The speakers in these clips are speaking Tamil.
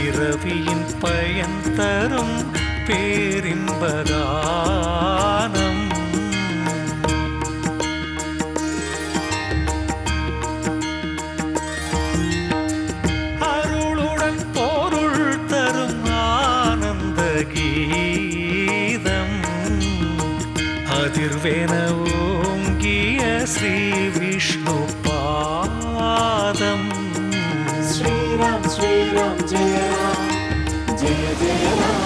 பிறவியின் பயன் தரும் பேரின்பதானம். அருளுடன் பொருள் தரும் ஆனந்த கீதம். அதிர்வேன ஓங்கிய ஸ்ரீ விஷ்ணு பாதம். ஸ்ரீராம் ஸ்ரீராம் ஜெய ராம் ஜெய ஜெய ராம்.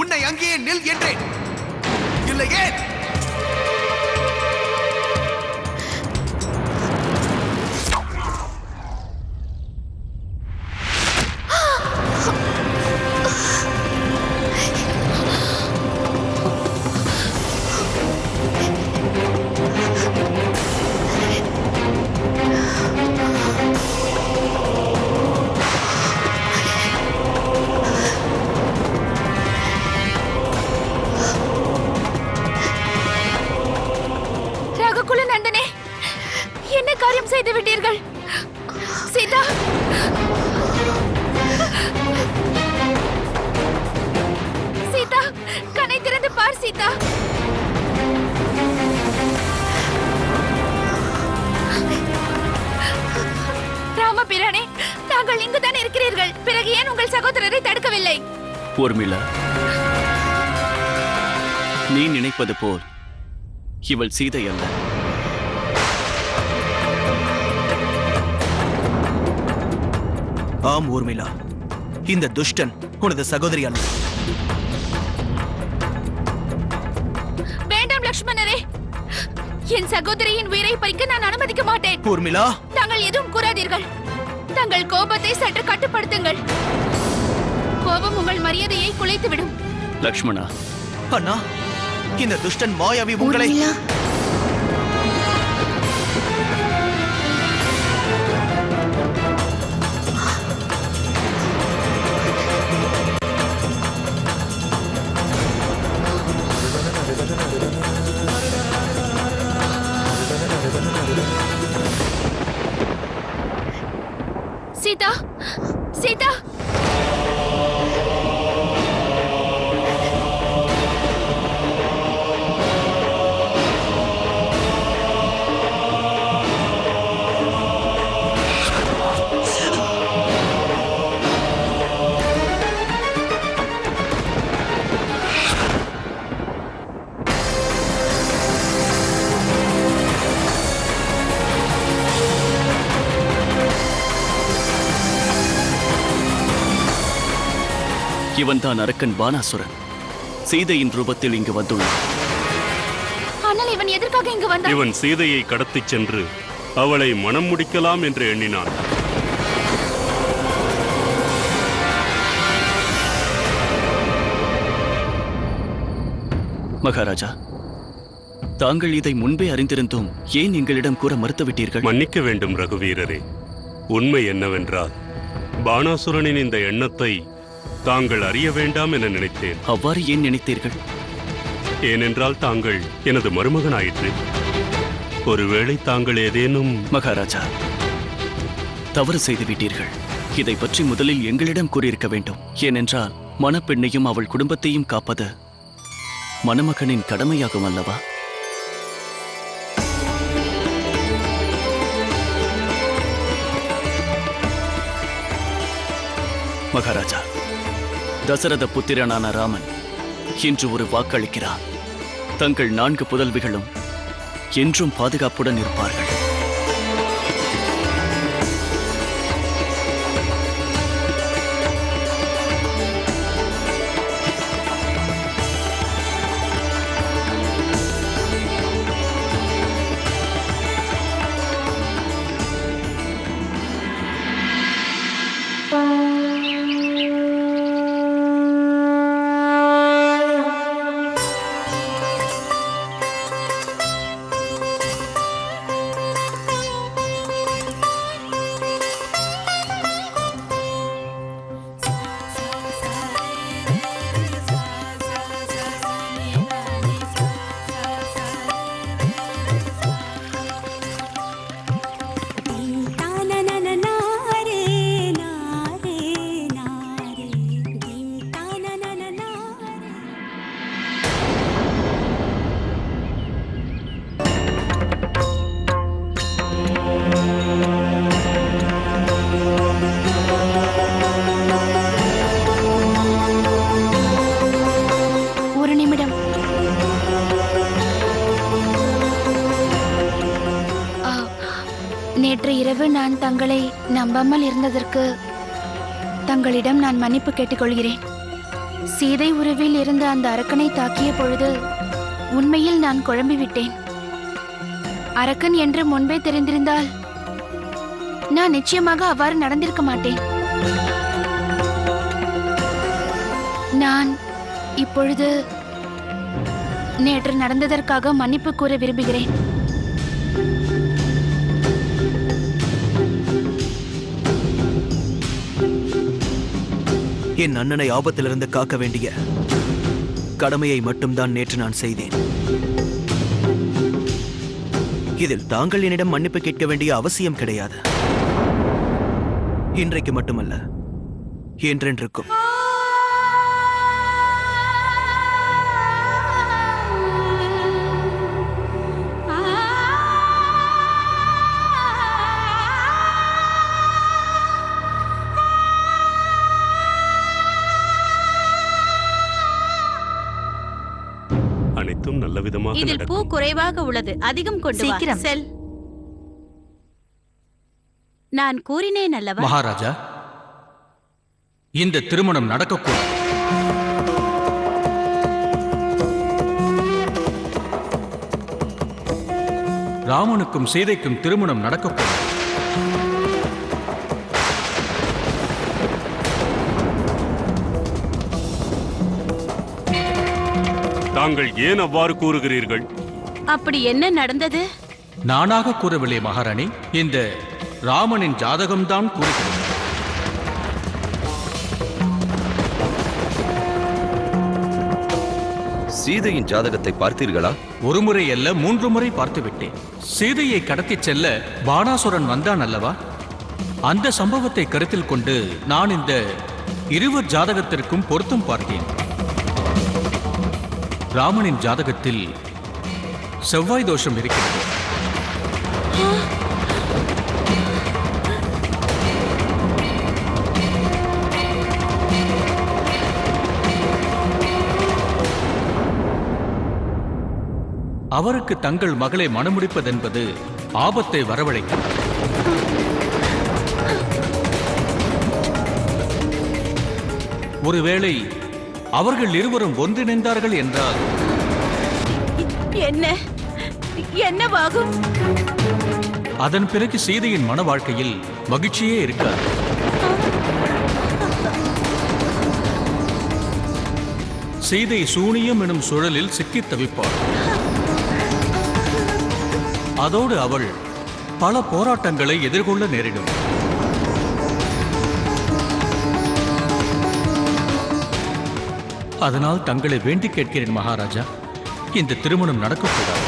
உன்னை அங்கேயே நில் என்றேன், இல்லையே? என்ன காரியம் செய்து விட்டீர்கள் சீதா? சீதா, கண்ணை திறந்து பார் சீதா. ராமபிரானே, தாங்கள் இங்குதான் இருக்கிறீர்கள். பிறகு ஏன் உங்கள் சகோதரரை தடுக்கவில்லை? ஊர்மிளா, நீ நினைப்பது போல் இவள் சீதை அல்ல. ஆம் ஊர்மிளா, இந்த துஷ்டன் உனது சகோதரி அல்ல. வேண்டாம் லக்ஷ்மணரே, என் சகோதரியின் உயிரை பறிக்க நான் அனுமதிக்க மாட்டேன். ஊர்மிளா, தாங்கள் எதுவும் கூறாதீர்கள். தங்கள் கோபத்தை சற்று கட்டுப்படுத்துங்கள். கோபம் உங்கள் மரியாதையை குலைத்துவிடும். லக்ஷ்மணா, அண்ணா, இந்த துஷ்டன் மாயாவி உங்களை... சீதா, சீதா, இவன் தான் அரக்கன் பானாசுரன். சீதையின் ரூபத்தில் இங்கு வந்துள்ளான். ஆனால் இவன் எதற்காக இங்கு வந்தான்? இவன் சீதையை கடத்திச் சென்று அவளை மனம் முடிக்கலாம் என்று எண்ணினான். மகாராஜா, தாங்கள் இதை முன்பே அறிந்திருந்தும் ஏன் எங்களிடம் கூற மறுத்துவிட்டீர்கள்? மன்னிக்க வேண்டும் ரகுவீரரே. உண்மை என்னவென்றால், பானாசுரனின் இந்த எண்ணத்தை தாங்கள் அறிய வேண்டாம் என நினைத்தேன். அவ்வாறு ஏன் நினைத்தீர்கள்? ஏனென்றால் தாங்கள் எனது மருமகனாயிற்று. ஒருவேளை தாங்கள் ஏதேனும்... மகாராஜா, தவறு செய்துவிட்டீர்கள். இதை பற்றி முதலில் எங்களிடம் கூறியிருக்க வேண்டும். ஏனென்றால் மணப்பெண்ணையும் அவள் குடும்பத்தையும் காப்பது மணமகனின் கடமையாகும் அல்லவா? மகாராஜா, தசரத புத்திரனான ராமன் இன்று ஒரு வாக்களிக்கிறார். தங்கள் 4 புதல்விகளும் என்றும் பாதுகாப்புடன் இருப்பார்கள். நான் தங்களை நம்பாமல் இருந்ததற்கு தங்களிடம் நான் மன்னிப்பு கேட்டுக்கொள்கிறேன். சீதை உருவில் இருந்த அந்த அரக்கனை தாக்கிய பொழுது உண்மையில் நான் குழம்பிவிட்டேன். அரக்கன் என்று முன்பே தெரிந்திருந்தால் நான் நிச்சயமாக அவ்வாறு நடந்திருக்க மாட்டேன். நான் இப்பொழுது நேற்று நடந்ததற்காக மன்னிப்பு கூற விரும்புகிறேன். என் அண்ணனை ஆபத்திலிருந்து காக்க வேண்டிய கடமையை மட்டும்தான் நேற்று நான் செய்தேன். இதில் தாங்கள் என்னிடம் மன்னிப்பு கேட்க வேண்டிய அவசியம் கிடையாது. இன்றைக்கு மட்டுமல்ல, என்றென்றுக்கும். அனைத்தும் நல்ல விதமாக இதில் பூ நடக்கும். குறைவாக உள்ளது, அதிகம் கொண்டு வா. சீக்கிரம். செல். நான் கூறினேன் அல்லவா? மகாராஜா, இந்த திருமணம் நடக்கக்கூடாது. ராமனுக்கும் சீதைக்கும் திருமணம் நடக்கக்கூடாது. தாங்கள் ஏன் அவ்வாறு கூறுகிறீர்கள்? அப்படி என்ன நடந்தது? நானாக கூறவில்லை மகாராணி, இந்த ராமனின் ஜாதகம்தான் கூறுகிறது. சீதையின் ஜாதகத்தை பார்த்தீர்களா? ஒரு முறை அல்ல, 3 முறை பார்த்து விட்டேன். சீதையை கடத்திச் செல்ல பாணாசுரன் வந்தான் அல்லவா? அந்த சம்பவத்தை கருத்தில் கொண்டு நான் இந்த இருவர் ஜாதகத்திற்கும் பொருத்தம் பார்த்தேன். ராமனின் ஜாதகத்தில் செவ்வாய் தோஷம் இருக்கிறது. அவருக்கு தங்கள் மகளை மணமுடிப்பதென்பது ஆபத்தை வரவழைக்கும். ஒருவேளை அவர்கள் இருவரும் ஒன்றிணைந்தார்கள் என்றால் என்ன என்னவாகும்? அதன் பிறகு சீதையின் மன வாழ்க்கையில் மகிழ்ச்சியே இருக்காது. சீதை சூனியம் எனும் சுழலில் சிக்கித் தவிப்பாள். அதோடு அவள் பல போராட்டங்களை எதிர்கொள்ள நேரிடும். அதனால் தங்களை வேண்டிக் கேட்கிறேன் மகாராஜா, இந்த திருமணம் நடக்கக்கூடாது.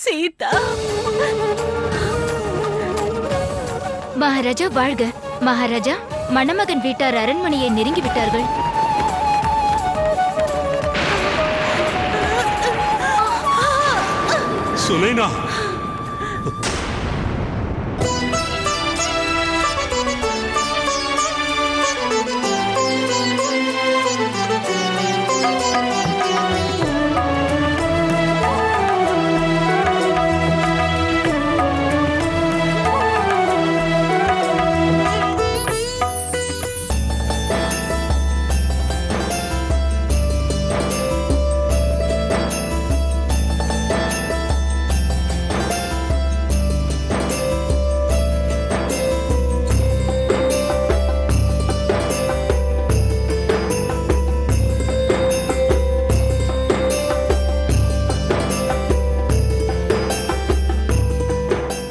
சீதா, மகாராஜா வாழ்க. மகாராஜா, மணமகன் வீட்டார் அரண்மனையை நெருங்கி விட்டார்கள். சுனைனா,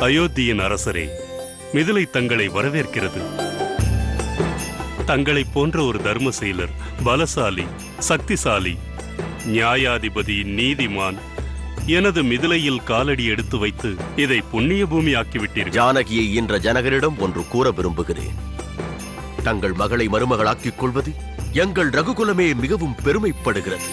அயோத்தியின் அரசரே, மிதிலை தங்களை வரவேற்கிறது. தங்களைப் போன்ற ஒரு தர்மசீலர், பலசாலி, சக்திசாலி, நியாயாதிபதி, நீதிமான் எனது மிதிலையில் காலடி எடுத்து வைத்து இதை புண்ணிய பூமி ஆக்கிவிட்டீர்கள். ஜானகியை என்ற ஜனகரிடம் ஒன்று கூற விரும்புகிறேன். தங்கள் மகளை மருமகளாக்கிக் கொள்வது எங்கள் ரகுகுலமே மிகவும் பெருமைப்படுகிறது.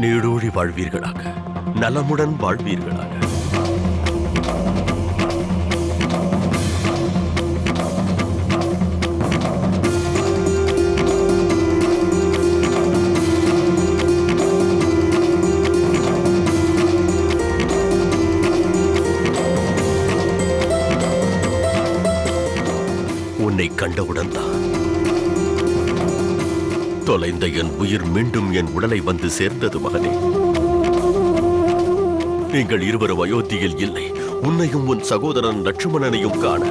நீடூழி வாழ்வீர்களாக, நலமுடன் வாழ்வீர்களாக. உன்னை கண்டவுடன் தான் தொலைந்த என் உயிர் மீண்டும் என் உடலை வந்து சேர்ந்தது மகனே. நீங்கள் இருவரும் அயோத்தியில் இல்லை. உன்னையும் உன் சகோதரன் லட்சுமணனையும் காண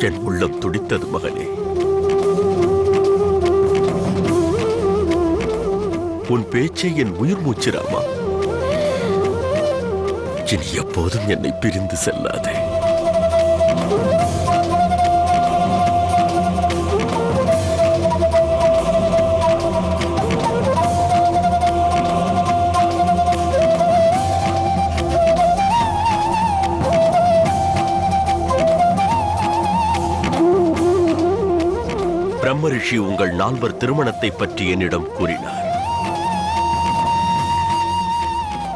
என் உள்ளம் துடித்தது மகனே. உன் பேச்சே என் உயிர் மூச்சு ராமா. இனி எப்போதும் என்னை பிரிந்து செல்லாதே. பிரம்ம ரிஷி உங்கள் நால்வர் திருமணத்தை பற்றி என்னிடம் கூறினார்.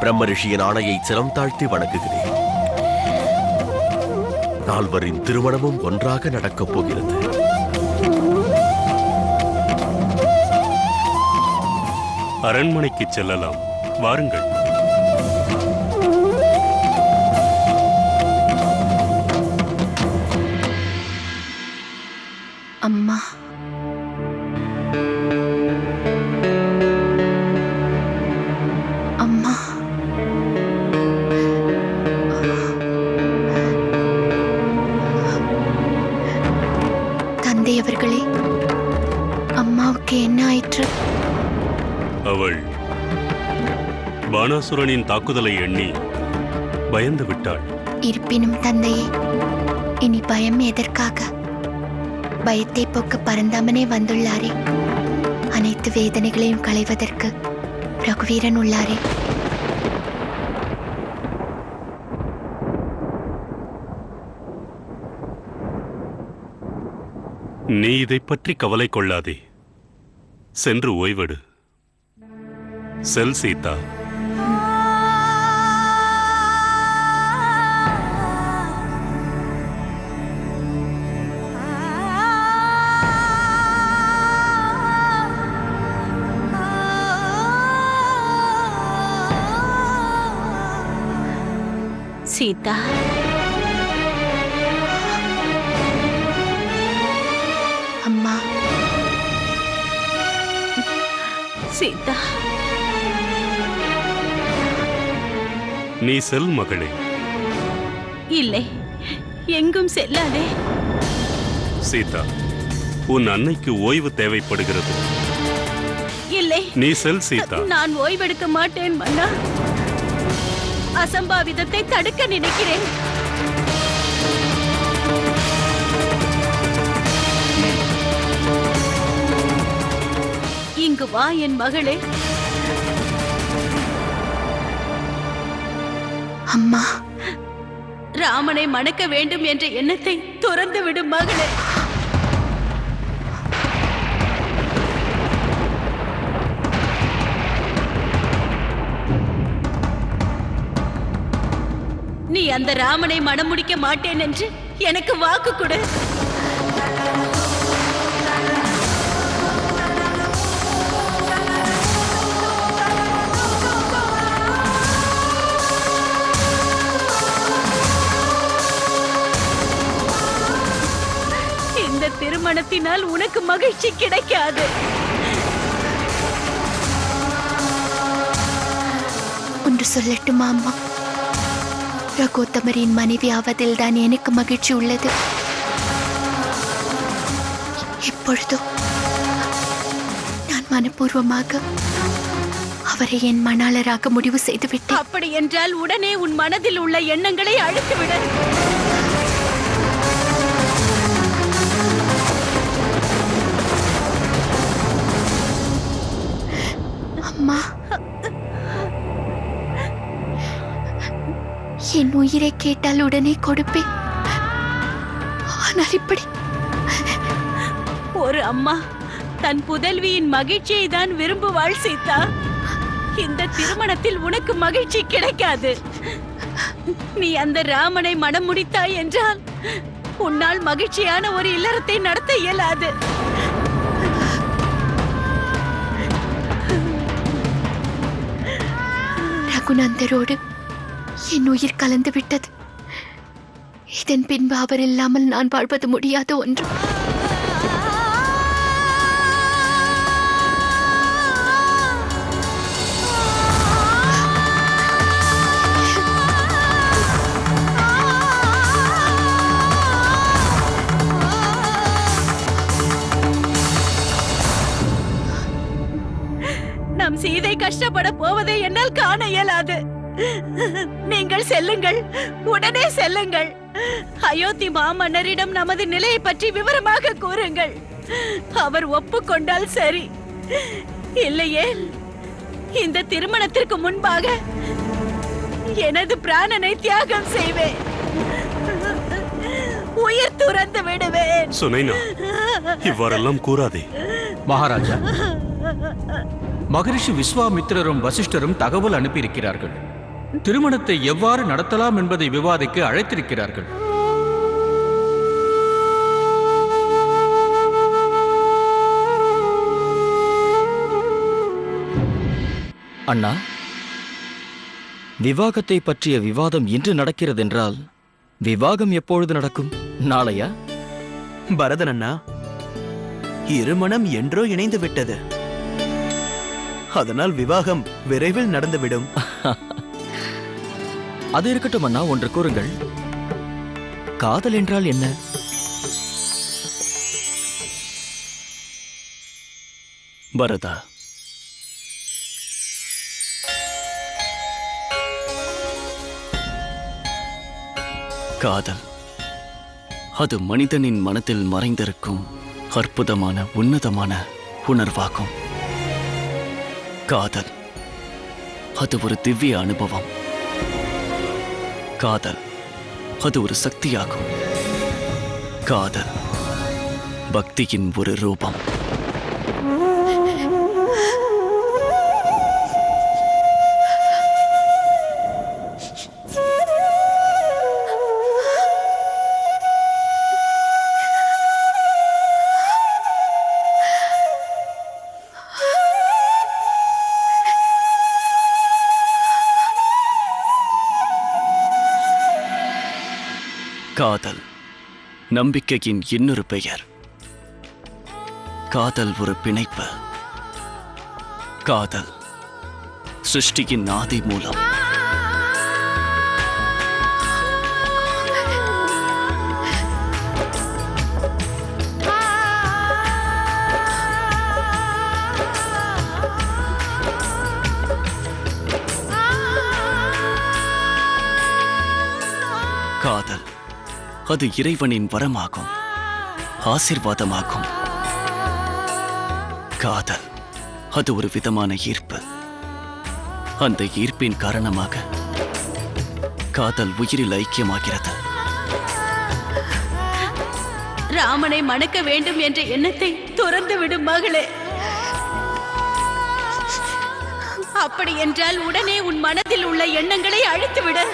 பிரம்ம ரிஷியின் ஆணையை சிரம் தாழ்த்தி வணங்குகிறேன். நால்வரின் திருமணமும் ஒன்றாக நடக்கப் போகிறது. அரண்மனைக்கு செல்லலாம், வாருங்கள். அம்மா, அம்மா, தந்தை அவர்களே, அம்மாவுக்கு என்ன ஆயிற்று? அவள் பானாசுரனின் தாக்குதலை எண்ணி பயந்து விட்டாள். இருப்பினும் தந்தையே, இனி பயம் எதற்காக? பயத்தை போக்க பரந்தாமனே வந்துள்ளாரே. அனைத்து வேதனைகளையும் களைவதற்கு ரகுவீரன் உள்ளாரே. நீ இதை பற்றி கவலை கொள்ளாதே. சென்று ஓய்வெடு. செல் சீதா. சீதா, அம்மா, சீதா, நீ செல் மகளே. இல்லை, எங்கும் செல்லாதே. சீதா, உன் அன்னைக்கு ஓய்வு தேவைப்படுகிறது. இல்லை, நீ செல் சீதா. நான் ஓய்வெடுக்க மாட்டேன் மன்னா. அசம்பாவிதத்தை தடுக்க நினைக்கிறேன். இங்கு வா என் மகளே. அம்மா, ராமனை மணக்க வேண்டும் என்ற எண்ணத்தை துறந்து விடும் மகளே. நீ அந்த ராமனை மணமுடிக்க மாட்டேன் என்று எனக்கு வாக்கு கொடு. இந்த திருமணத்தினால் உனக்கு மகிழ்ச்சி கிடைக்காது. ஒன்று சொல்லட்டுமா அம்மா? ரகோத்தமரின் மனைவி ஆவதில் தான் எனக்கு மகிழ்ச்சி உள்ளது. இப்பொழுதோ நான் மனப்பூர்வமாக அவரை என் மணாளராக முடிவு செய்துவிட்டேன். அப்படி என்றால் உடனே உன் மனதில் உள்ள எண்ணங்களை அழித்துவிட. அம்மா, என் உயிரை கேட்டால் உடனே கொடுப்பேன். ஆனால் இப்படி ஒரு அம்மா தன் புதல்வியின் மகிழ்ச்சியை தான் விரும்புவாள் சீதா. இந்த திருமணத்தில் உனக்கு மகிழ்ச்சி கிடைக்காது. நீ அந்த ராமனை மனம் முடித்தாய் என்றால் உன்னால் மகிழ்ச்சியான ஒரு இல்லறத்தை நடத்த இயலாது. ரகுநந்தரோடு என் உயிர் கலந்து விட்டது. இதன் பின்பு அவர் இல்லாமல் நான் வாழ்வது முடியாத ஒன்று. நம் சீதை கஷ்டப்பட போவதை என்னால் காண இயலாது. நீங்கள் செல்லுங்கள், உடனே செல்லுங்கள். அயோத்தி மாமன்னரிடம் நமது நிலையை பற்றி விவரமாக கூறுங்கள். அவர் ஒப்புக்கொண்டால் சரி, இல்லையே இந்த திருமணத்திற்கு முன்பாக எனது பிராணனை தியாகம் செய்வேன், உயிர் துறந்து விடுவேன். சுனைனா, இவ்வாறெல்லாம் கூறாதே. மகாராஜா, மகரிஷி விஸ்வாமித்திரரும் வசிஷ்டரும் தகவல் அனுப்பியிருக்கிறார்கள். திருமணத்தை எவ்வாறு நடத்தலாம் என்பதை விவாதிக்க அழைத்திருக்கிறார்கள். அண்ணா, விவாகத்தை பற்றிய விவாதம் இன்று நடக்கிறதென்றால் விவாகம் எப்பொழுது நடக்கும்? நாளையா? பரதன் அண்ணா, இருமணம் என்றோ இணைந்து விட்டது. அதனால் விவாகம் விரைவில் நடந்துவிடும். அது இருக்கட்டும் அண்ணா, ஒன்று கூறுங்கள். காதல் என்றால் என்ன? பரதா, காதல் அது மனிதனின் மனத்தில் மறைந்திருக்கும் அற்புதமான உன்னதமான உணர்வாகும். காதல் அது ஒரு திவ்ய அனுபவம். காதல் அது ஒரு சக்தியாகும். காதல் பக்தியின் ஒரு ரூபம். காதல் நம்பிக்கையின் இன்னொரு பெயர். காதல் ஒரு பிணைப்பு. காதல் சிருஷ்டியின் ஆதி மூலம். காதல் அது இறைவனின் வரமாகும், ஆசீர்வாதமாகும். காதல் அது ஒரு விதமான ஈர்ப்பு. அந்த ஈர்ப்பின் காரணமாக காதல் உயிரில் ஐக்கியமாகிறது. ராமனை மணக்க வேண்டும் என்ற எண்ணத்தை துறந்து விடும் மகளே. அப்படி என்றால் உடனே உன் மனதில் உள்ள எண்ணங்களை அழித்துவிடு.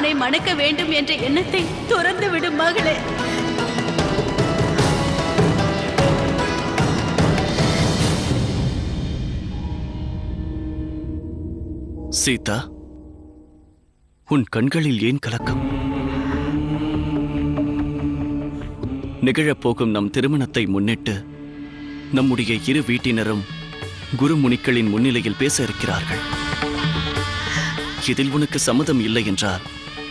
ராமனை மணக்க வேண்டும் என்ற எண்ணத்தை துறந்து விடும் மகளே. சீதா, உன் கண்களில் ஏன் கலக்கம்? நிகழப்போகும் நம் திருமணத்தை முன்னிட்டு நம்முடைய இரு வீட்டினரும் குருமுனிக்களின் முன்னிலையில் பேச இருக்கிறார்கள். இதில் உனக்கு சம்மதம் இல்லை என்றால்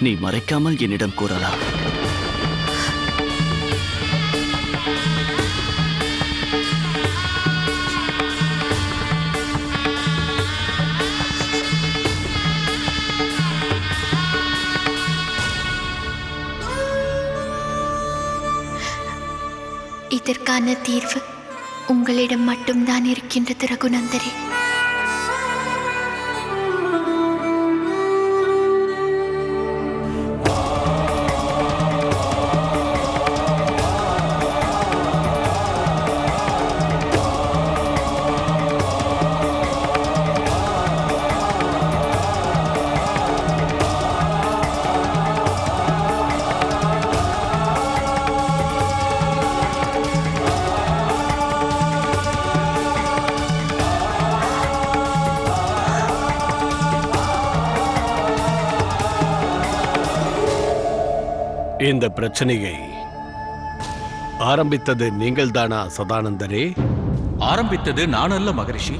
நீ மறைக்காமல் என்னிடம் கூறலாம். இதற்கான தீர்வு உங்களிடம் மட்டும்தான் இருக்கின்றது ரகுநந்தரே. இந்த பிரச்சனையை ஆரம்பித்தது நீங்கள்தானா சதானந்தரே? ஆரம்பித்தது நான் அல்ல மகரிஷி.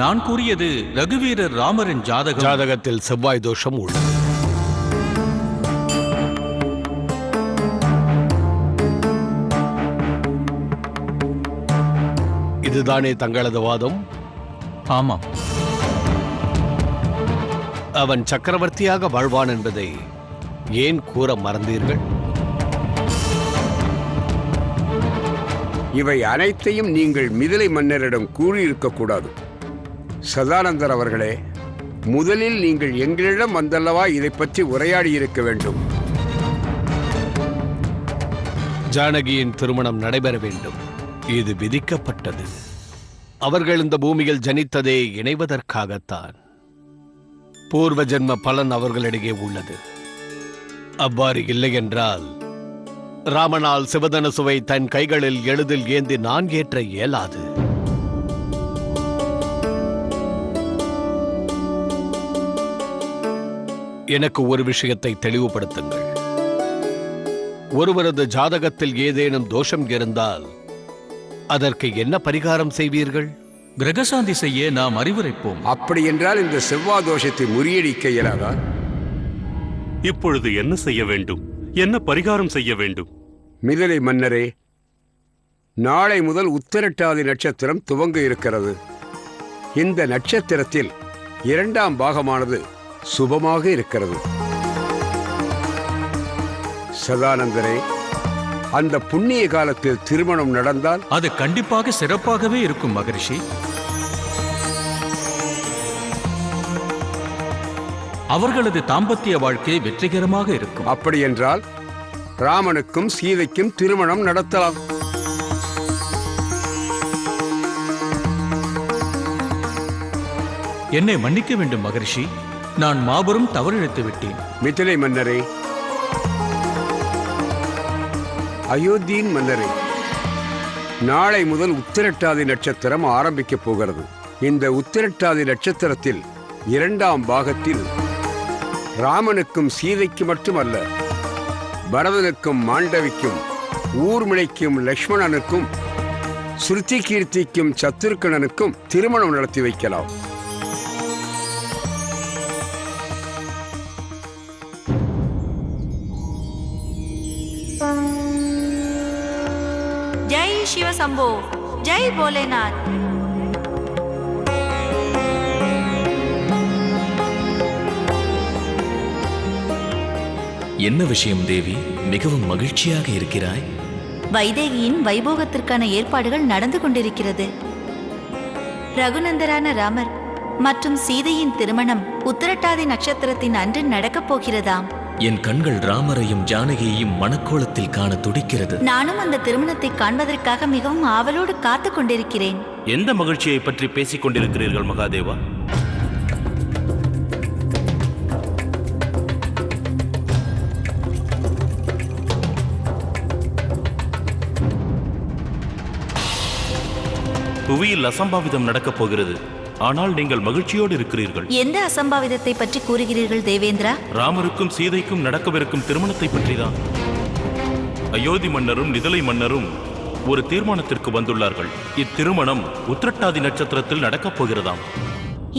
நான் கூறியது ரகுவீரர் ராமரின் ஜாதகத்தில் செவ்வாய் தோஷம் உள்ளது. இதுதானே தங்களது வாதம்? ஆமாம். அவன் சக்கரவர்த்தியாக வாழ்வான் என்பதை ஏன் கூற மறந்தீர்கள்? இவை அனைத்தையும் நீங்கள் மிதிலை மன்னரிடம் கூறியிருக்கக்கூடாது. சதானந்தர் அவர்களே, முதலில் நீங்கள் எங்களிடம் வந்தல்லவா இதை பற்றி உரையாடி இருக்க வேண்டும். ஜானகியின் திருமணம் நடைபெற வேண்டும். இது விதிக்கப்பட்டது. அவர்கள் இந்த பூமியில் ஜனித்ததே இணைவதற்காகத்தான். பூர்வ ஜென்ம பலன் அவர்களிடையே உள்ளது. அவ்வாறு இல்லை என்றால் ராமனால் சிவதனுசுவை தன் கைகளில் எளிதில் ஏந்தி நான் ஏற்ற இயலாது. எனக்கு ஒரு விஷயத்தை தெளிவுபடுத்துங்கள். ஒருவரது ஜாதகத்தில் ஏதேனும் தோஷம் இருந்தால் அதற்கு என்ன பரிகாரம் செய்வீர்கள்? கிரகசாந்தி செய்ய நாம் அறிவுரைப்போம். அப்படி என்றால் இந்த செவ்வாய் தோஷத்தை முறியடிக்க இயலாதா? இப்பொழுது என்ன செய்ய வேண்டும்? என்ன பரிகாரம் செய்ய வேண்டும்? மிதிலை மன்னரே, நாளை முதல் உத்திரட்டாதி நட்சத்திரம் துவங்க இருக்கிறது. இந்த நட்சத்திரத்தில் 2ஆம் பாகமானது சுபமாக இருக்கிறது. சதானந்தரே, அந்த புண்ணிய காலத்தில் திருமணம் நடந்தால் அது கண்டிப்பாக சிறப்பாகவே இருக்கும் மகரிஷி. அவர்களது தாம்பத்திய வாழ்க்கை வெற்றிகரமாக இருக்கும். அப்படி என்றால் ராமனுக்கும் சீதைக்கும் திருமணம் நடத்தலாம். என்னை மன்னிக்க வேண்டும் மகரிஷி. நான் மாபெரும் தவறிழைத்து விட்டேன். மிதிலை மன்னரே, அயோத்தியின் மன்னரே, நாளை முதல் உத்திரட்டாதி நட்சத்திரம் ஆரம்பிக்கப் போகிறது. இந்த உத்திரட்டாதி நட்சத்திரத்தில் 2ஆம் பாகத்தில் ராமனுக்கும் சீதைக்கு மட்டுமல்ல, பரதனுக்கும் மாண்டவிக்கும், ஊர்மிளைக்கும் லக்ஷ்மணனுக்கும், ஸ்ருதி கீர்த்திக்கும் சத்துருக்கணனுக்கும் திருமணம் நடத்தி வைக்கலாம். ஜெய் சிவசம்போ, ஜெய் போலேநாத். என்ன விஷயம் தேவி? மிகவும் மகிழ்ச்சியாக இருக்கிறாய். வைதேகியின் வைபோகத்திற்கான ஏற்பாடுகள் நடந்து கொண்டிருக்கிறது. ரகுநந்தரான ராமர் மற்றும் சீதையின் திருமணம் உத்திரட்டாதி நட்சத்திரத்தின் அன்று நடக்கப் போகிறதாம். என் கண்கள் ராமரையும் ஜானகியையும் மணக்கோலத்தில் காண துடிக்கிறது. நானும் அந்த திருமணத்தை காண்பதற்காக மிகவும் ஆவலோடு காத்துக் கொண்டிருக்கிறேன். எந்த மகிழ்ச்சியை பற்றி பேசிக் கொண்டிருக்கிறீர்கள் மகாதேவா? புவியில் அசம்பாவிதம் நடக்கப் போகிறது. ஆனால் நீங்கள் மகிழ்ச்சியோடு இருக்கிறீர்கள். எந்த அசம்பாவிதத்தை பற்றி கூறுகிறீர்கள் தேவேந்திரா? ராமருக்கும் சீதைக்கும் நடக்கவிருக்கும் திருமணத்தை பற்றிதான். அயோத்தி மன்னரும் நிதலை மன்னரும் ஒரு தீர்மானத்திற்கு வந்துள்ளார்கள். இத்திருமணம் உத்திரட்டாதி நட்சத்திரத்தில் நடக்கப் போகிறதாம்.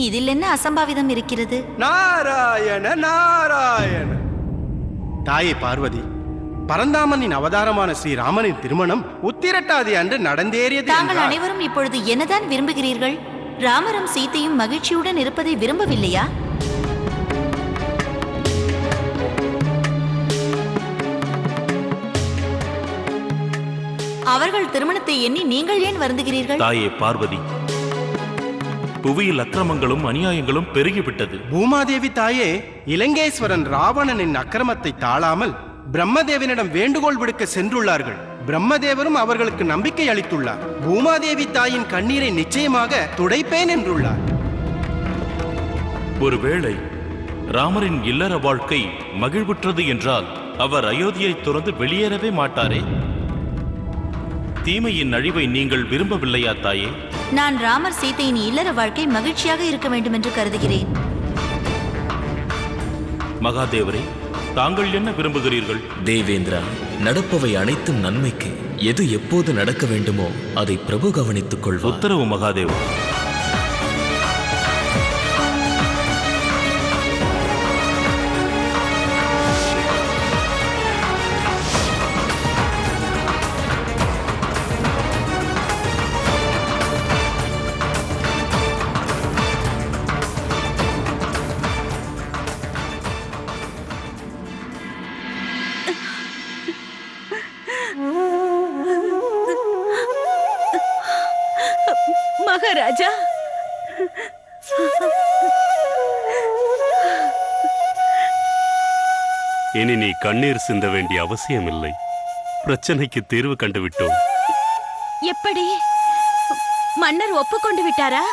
இதில் என்ன அசம்பாவிதம் இருக்கிறது? நாராயண நாராயண. தாயே பார்வதி, பரந்தாமனின் அவதாரமான ஸ்ரீராமனின் திருமணம் உத்திரட்டாதி அன்று நடந்தேறியது. தாங்கள் அனைவரும் இப்பொழுது என்னதான் விரும்புகிறீர்கள்? ராமரும் சீதையும் மகிழ்ச்சியுடன் இருப்பதை விரும்பவில்லையா? அவர்கள் திருமணத்தை எண்ணி நீங்கள் ஏன் வருந்துகிறீர்கள்? தாயே பார்வதி, புவியில் அக்கிரமங்களும் அநியாயங்களும் பெருகிவிட்டது. பூமாதேவி தாயே, இலங்கேஸ்வரன் ராவணனின் அக்கிரமத்தை தாழாமல் பிரம்மதேவனிடம் வேண்டுகோள் விடுக்க சென்றுள்ளார்கள். பிரம்மதேவரும் அவர்களுக்கு நம்பிக்கை அளித்துள்ளார். பூமாதேவி தாயின் கண்ணீரை நிச்சயமாக துடைப்பேன் என்றுள்ளார். ஒருவேளை ராமரின் இல்லற வாழ்க்கை மகிழ்வுற்றது என்றால் அவர் அயோத்தியை துறந்து வெளியேறவே மாட்டாரே. தீமையின் அழிவை நீங்கள் விரும்பவில்லையா தாயே? நான் ராமர் சீதையின் இல்லற வாழ்க்கை மகிழ்ச்சியாக இருக்க வேண்டும் என்று கருதுகிறேன். மகாதேவரே, தாங்கள் என்ன விரும்புகிறீர்கள்? தேவேந்திரா, நடப்பவை அனைத்தும் நன்மைக்கு. எது எப்போது நடக்க வேண்டுமோ அதை பிரபு கவனித்துக் கொள்வார். உத்தரவு மகாதேவா. மகாராஜா, இனி நீ கண்ணீர் சிந்த வேண்டிய அவசியமில்லை. பிரச்சனைக்கு தீர்வு கண்டுவிட்டோம். எப்படி? மன்னர் ஒப்புக்கொண்டு விட்டாரா?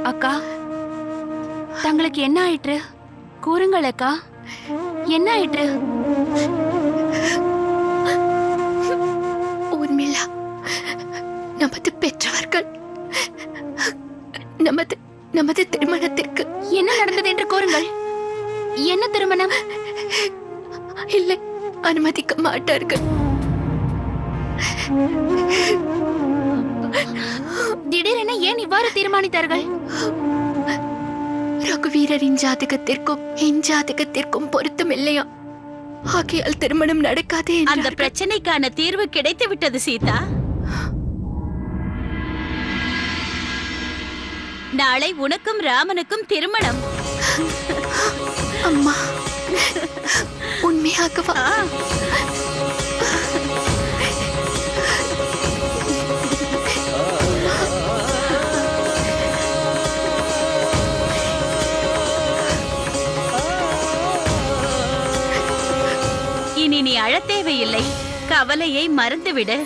அக்கா, தங்களுக்கு என்ன ஆயிற்று? கூறுங்கள் அக்கா, என்ன ஆயிற்று? ஊர்மிளா, நமது பெற்றவர்கள் நமது திருமணத்திற்கு என்ன நடந்தது என்று கூறுங்கள். என்ன திருமணம்? இல்லை, அனுமதிக்க மாட்டார்கள். திடீரென ஏன் இவ்வாறு தீர்மானித்தார்கள்? ரகுவீரரின் ஜாதகத்திற்கும் என் ஜாதகத்திற்கும் பொருத்தம் இல்லையா? ஆகையால் திருமணம் நடக்காதே. அந்த பிரச்சனைக்கான தீர்வு கிடைத்து விட்டது சீதா. நாளை உனக்கும் ராமனுக்கும் திருமணம். அம்மா, உண்மையாகவா? இனி நீ அழத் தேவையில்லை. கவலையை மறந்துவிடு.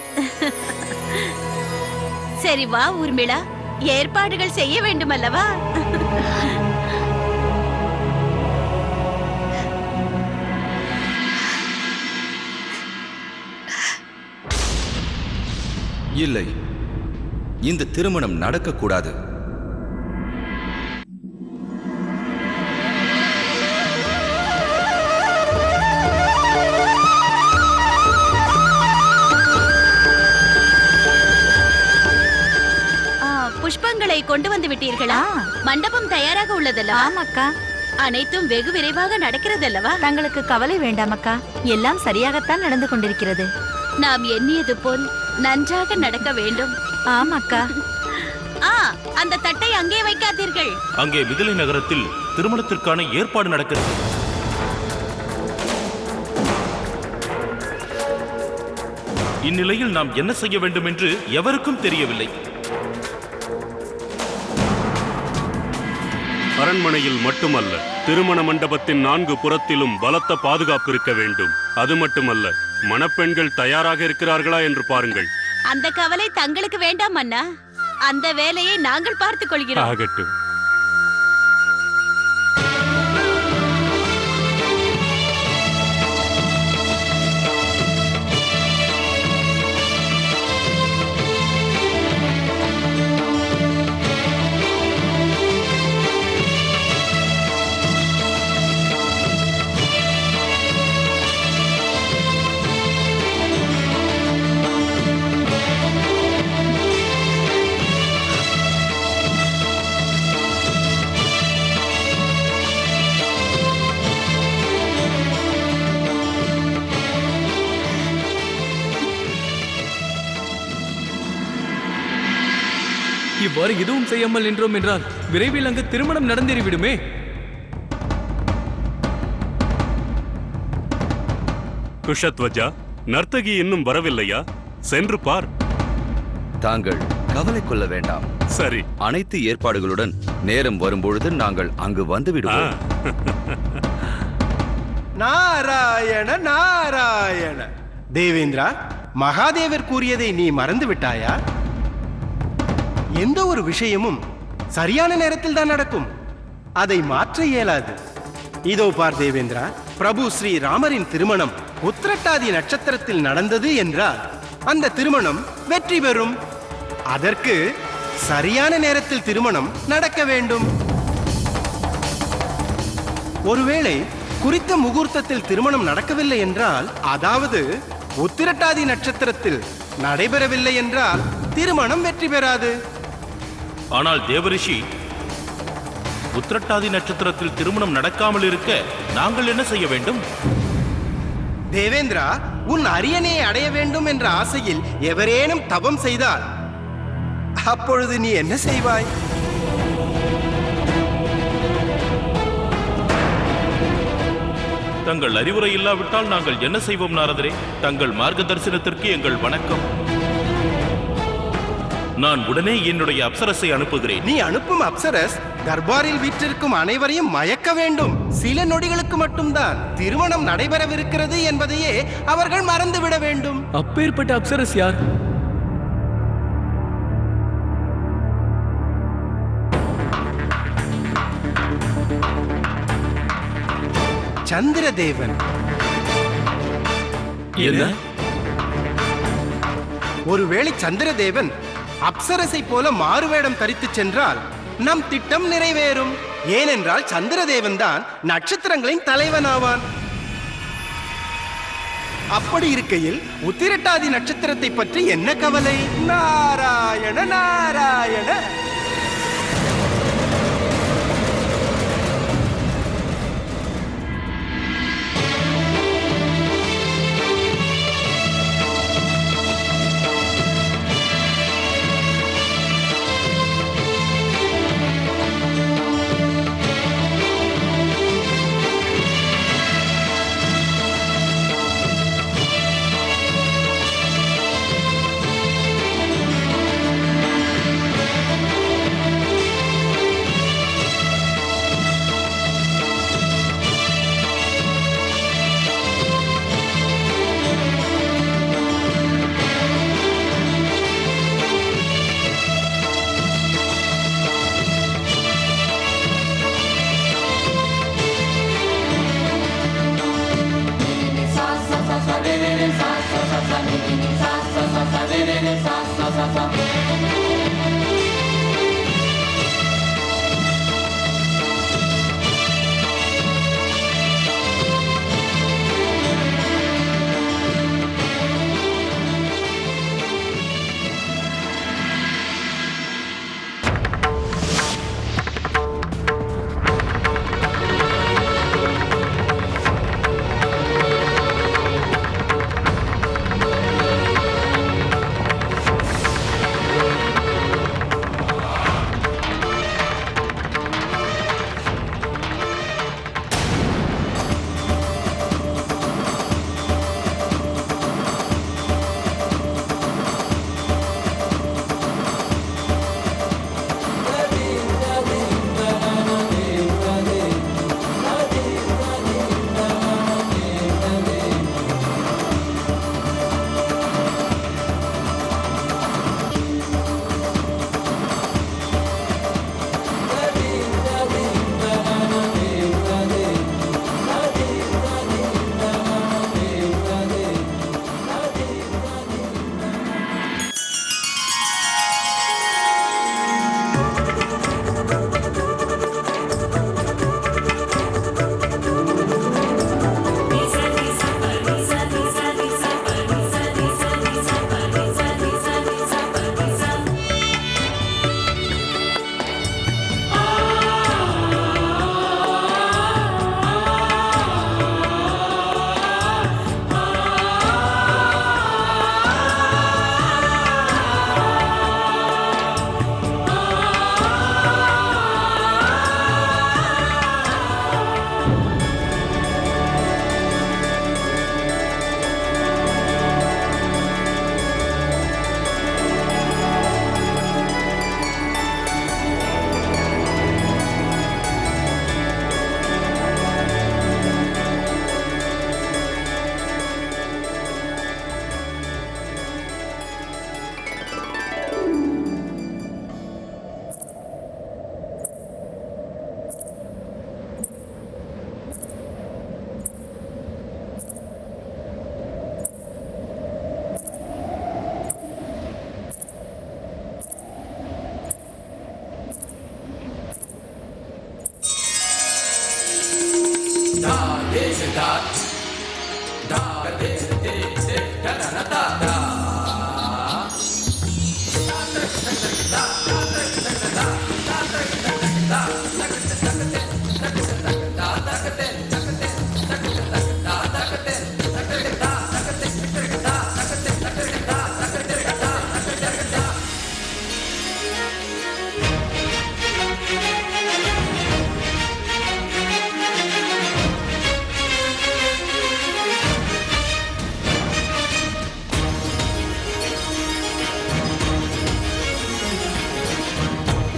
சரி வா ஊர்மிளா, ஏற்பாடுகள் செய்ய வேண்டும் அல்லவா? இல்லை, இந்த திருமணம் நடக்கக்கூடாது. புஷ்பங்களை கொண்டு வந்து விட்டீர்களா? மண்டபம் தயாராக உள்ளதல்லவா? ஆமாக்கா. அனைத்தும் வெகு விரைவாக நடக்கிறதல்லவா? தங்களுக்கு கவலை வேண்டாம் அக்கா, எல்லாம் சரியாகத்தான் நடந்து கொண்டிருக்கிறது. நாம் எண்ணியது போல் நன்றாக நடக்க வேண்டும். ஆமாக்கா. அந்த தட்டை அங்கே வைக்காதீர்கள். அங்கே மிதிலை நகரத்தில் திருமணத்திற்கான ஏற்பாடு நடக்கிறது. இந்நிலையில் நாம் என்ன செய்ய வேண்டும் என்று எவருக்கும் தெரியவில்லை. அரண்மனையில் மட்டுமல்ல, திருமண மண்டபத்தின் 4 புறத்திலும் பலத்த பாதுகாப்பு இருக்க வேண்டும். அது மட்டுமல்ல, மணப்பெண்கள் தயாராக இருக்கிறார்களா என்று பாருங்கள். அந்த கவலை தங்களுக்கு வேண்டாம் அண்ணா, அந்த வேலையை நாங்கள் பார்த்துக் கொள்கிறோம். ஆகட்டும். இவ்வாறு எதுவும் செய்யாமல் நின்றோம் என்றால் விரைவில் அங்கு திருமணம் நடந்தேறிவிடுமே. குஷத்வஜா, நர்த்தகி இன்னும் வரவில்லையா? சென்று பார். தாங்கள் கவலை கொள்ள வேண்டாம். சரி, அனைத்து ஏற்பாடுகளுடன் நேரம் வரும்பொழுது நாங்கள் அங்கு வந்து விடுவோம். நாராயண நாராயண. தேவேந்திரா, மகாதேவர் கூறியதை நீ மறந்து விட்டாயா? எந்த ஒரு விஷயமும் சரியான நேரத்தில் தான் நடக்கும், அதை மாற்ற இயலாது. இதோ பார் தேவேந்திரா, பிரபு ஸ்ரீ ராமரின் திருமணம் உத்திரட்டாதி நட்சத்திரத்தில் நடந்தது என்றால் அந்த திருமணம் வெற்றி பெறும். அதற்கு சரியான நேரத்தில் திருமணம் நடக்க வேண்டும். ஒருவேளை குறித்த முகூர்த்தத்தில் திருமணம் நடக்கவில்லை என்றால், அதாவது உத்திரட்டாதி நட்சத்திரத்தில் நடைபெறவில்லை என்றால் திருமணம் வெற்றி பெறாது. ஆனால் தேவரிஷி, உத்திரட்டாதி நட்சத்திரத்தில் திருமணம் நடக்காமல் இருக்க நாங்கள் என்ன செய்ய வேண்டும்? தேவேந்திரா, உன் அரியணையை அடைய வேண்டும் என்ற ஆசையில் எவரேனும் தவம் செய்தால் அப்பொழுது நீ என்ன செய்வாய்? தங்கள் அறிவுரை இல்லாவிட்டால் நாங்கள் என்ன செய்வோம் நாரதரே? தங்கள் மார்க்க தரிசனத்திற்கு எங்கள் வணக்கம். நான் உடனே என்னுடைய அப்சரஸை அனுப்புகிறேன். நீ அனுப்பும் அப்சரஸ் தர்பாரில் வீற்றிருக்கும் அனைவரையும் மயக்க வேண்டும். சில நொடிகளுக்கு மட்டும்தான் திருமணம் நடைபெறவிருக்கிறது என்பதையே அவர்கள் மறந்துவிட வேண்டும். அப்பேற்பட்ட அப்சரஸ் யார்? சந்திரதேவன். என்ன? ஒருவேளை சந்திரதேவன் அப்சரசை போல மாறுவேடம் தரித்து சென்றால் நம் திட்டம் நிறைவேறும். ஏனென்றால் சந்திரதேவன் தான் நட்சத்திரங்களின் தலைவனாவான். அப்படி இருக்கையில் உத்திரட்டாதி நட்சத்திரத்தை பற்றி என்ன கவலை? Narayana Narayana. sa sa sa sa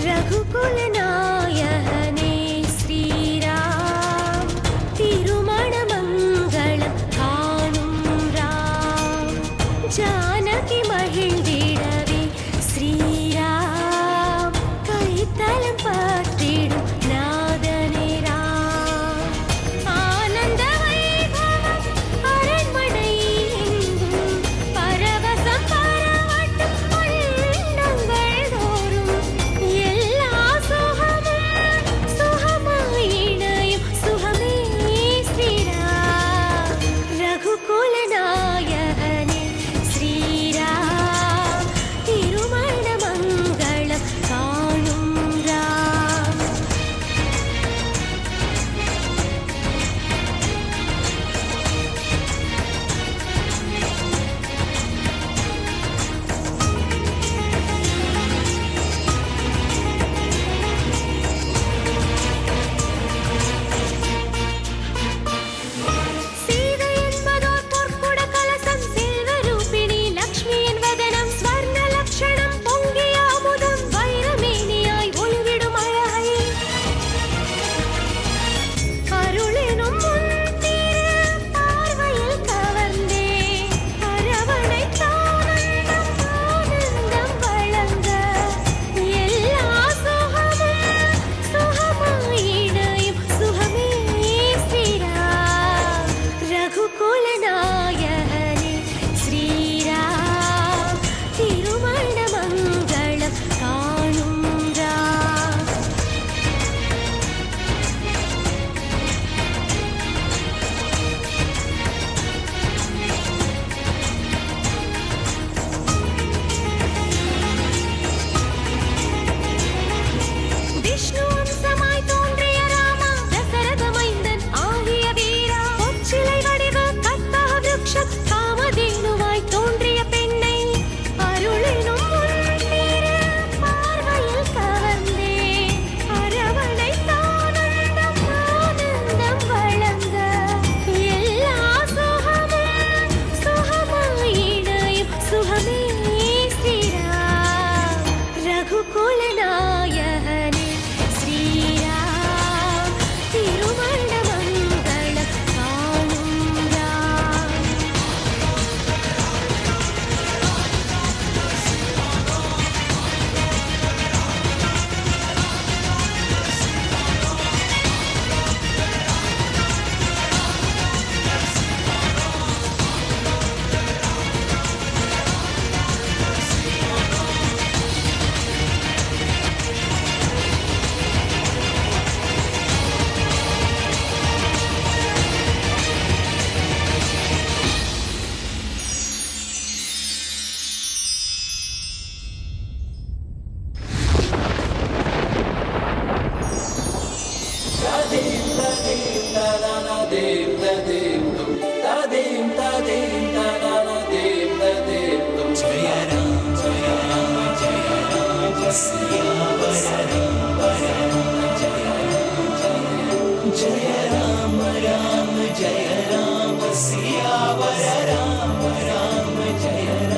रघुकुल नायक விஷ்ணு அம்சமாய் தோன்றிய ராமா தசரத மைந்தன் ஆகிய வீரா பொச்சிலை வடிவ கற்பக விருட்சம் காமதேனுவாய் தோன்றிய பெண்ணை அருளினும் முன்னிரு பார்வையில் கவர்ந்தே அரவணைத்த ஆனந்தம் ஆனந்தம் வழங்க எல்லா சுகமும் சுகமாயிடையும் சுகமே ஸ்ரீராம் ரகுகுல நாயகனே ஸ்ரீராம் திருமண மங்களம் காணும் ராம் जय राम सियावर राम राम जय